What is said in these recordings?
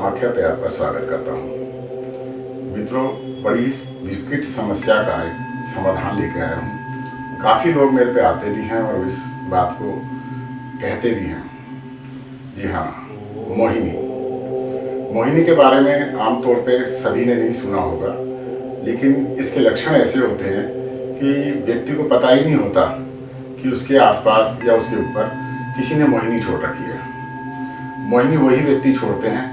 कामाख्या पे आपका स्वागत करता हूँ। मित्रों, बड़ी विकट समस्या का एक समाधान लेके आया हूँ। काफ़ी लोग मेरे पे आते भी हैं और इस बात को कहते भी हैं। जी हाँ, मोहिनी। मोहिनी के बारे में आमतौर पे सभी ने नहीं सुना होगा, लेकिन इसके लक्षण ऐसे होते हैं कि व्यक्ति को पता ही नहीं होता कि उसके आसपास या उसके ऊपर किसी ने मोहिनी छोड़ रखी है। मोहिनी वही व्यक्ति छोड़ते हैं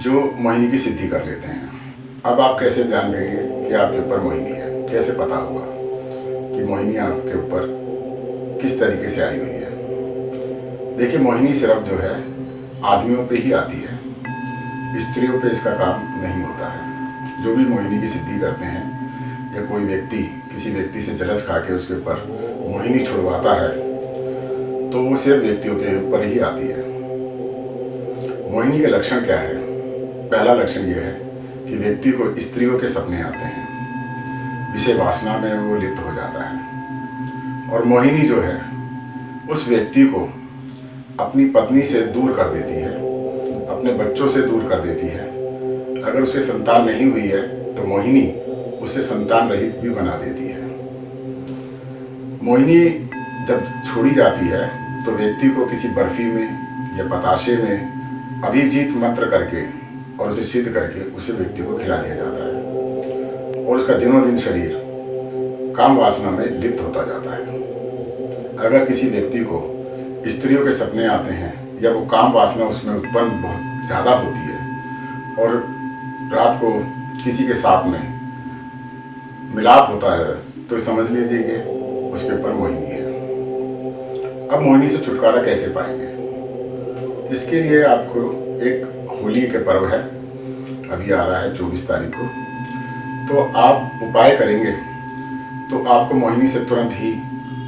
जो मोहिनी की सिद्धि कर लेते हैं। अब आप कैसे जान लेंगे कि आपके ऊपर मोहिनी है? कैसे पता होगा कि मोहिनी आपके ऊपर किस तरीके से आई हुई है? देखिए, मोहिनी सिर्फ जो है आदमियों पे ही आती है, स्त्रियों पे इसका काम नहीं होता है। जो भी मोहिनी की सिद्धि करते हैं या कोई व्यक्ति किसी व्यक्ति से जलस खा के उसके ऊपर मोहिनी छुड़वाता है, तो वो सिर्फ व्यक्तियों के ऊपर ही आती है। मोहिनी के लक्षण क्या है? पहला लक्षण यह है कि व्यक्ति को स्त्रियों के सपने आते हैं, विषय वासना में वो लिप्त हो जाता है। और मोहिनी जो है उस व्यक्ति को अपनी पत्नी से दूर कर देती है, अपने बच्चों से दूर कर देती है। अगर उसे संतान नहीं हुई है तो मोहिनी उसे संतान रहित भी बना देती है। मोहिनी जब छोड़ी जाती है तो व्यक्ति को किसी बर्फी में या बताशे में अभिजीत मंत्र करके और उसे सिद्ध करके उसे व्यक्ति को खिला दिया जाता है और उसका दिनों दिन शरीर काम वासना में लिप्त होता जाता है। अगर किसी व्यक्ति को स्त्रियों के सपने आते हैं या वो काम वासना उसमें उत्पन्न बहुत ज़्यादा होती है और रात को किसी के साथ में मिलाप होता है, तो समझ लीजिए कि उसके ऊपर मोहिनी है। अब मोहिनी से छुटकारा कैसे पाएंगे? इसके लिए आपको एक होली के पर्व है, अभी आ रहा है 24 तारीख को, तो आप उपाय करेंगे तो आपको मोहिनी से तुरंत ही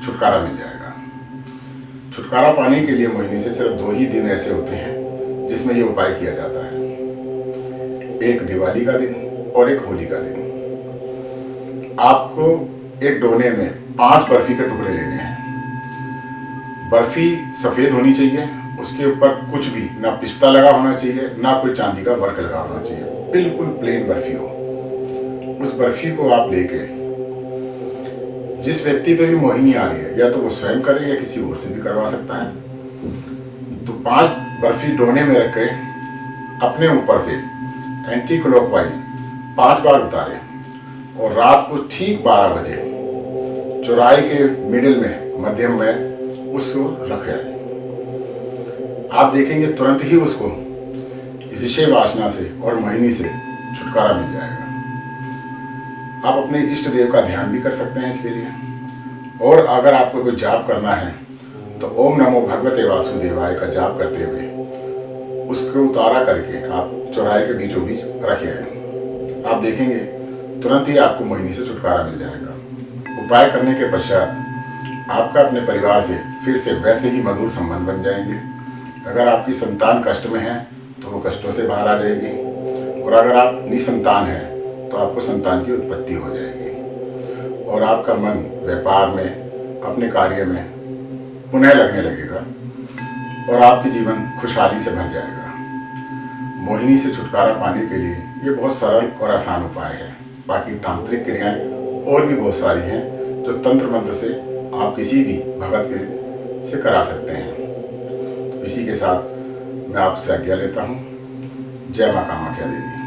छुटकारा मिल जाएगा। छुटकारा पाने के लिए मोहिनी से सिर्फ 2 ही दिन ऐसे होते हैं जिसमें ये उपाय किया जाता है, एक दिवाली का दिन और एक होली का दिन। आपको एक डोने में 5 बर्फी के टुकड़े लेने हैं। बर्फी सफ़ेद होनी चाहिए, उसके ऊपर कुछ भी ना पिस्ता लगा होना चाहिए, ना कोई चांदी का वर्क लगा होना चाहिए, बिल्कुल प्लेन बर्फी हो। उस बर्फी को आप लेके जिस व्यक्ति पे भी मोहिनी आ रही है, या तो वो स्वयं करे या किसी और से भी करवा सकता है, तो 5 बर्फी डोने में रख के अपने ऊपर से एंटी क्लॉकवाइज 5 बार उतारे और रात को ठीक 12 बजे चौराहे के मिडिल में, मध्यम में उसको रख आए। आप देखेंगे तुरंत ही उसको विषय वासना से और मोहिनी से छुटकारा मिल जाएगा। आप अपने इष्ट देव का ध्यान भी कर सकते हैं इसके लिए। और अगर आपको कोई जाप करना है तो ओम नमो भगवते वासुदेवाय का जाप करते हुए उसको उतारा करके आप चौराहे के बीचों बीच रखे हैं। आप देखेंगे तुरंत ही आपको मोहिनी से छुटकारा मिल जाएगा। उपाय करने के पश्चात आपका अपने परिवार से फिर से वैसे ही मधुर संबंध बन जाएंगे। अगर आपकी संतान कष्ट में है तो वो कष्टों से बाहर आ जाएगी, और अगर आप निसंतान हैं तो आपको संतान की उत्पत्ति हो जाएगी और आपका मन व्यापार में, अपने कार्य में पुनः लगने लगेगा और आपकी जीवन खुशहाली से भर जाएगा। मोहिनी से छुटकारा पाने के लिए ये बहुत सरल और आसान उपाय है। बाकी तांत्रिक क्रियाएं और भी बहुत सारी हैं जो तंत्र मंत्र से आप किसी भी भगत के से करा सकते हैं। तो इसी के साथ मैं आपसे आज्ञा लेता हूँ। जय माँ कामाख्या देवी।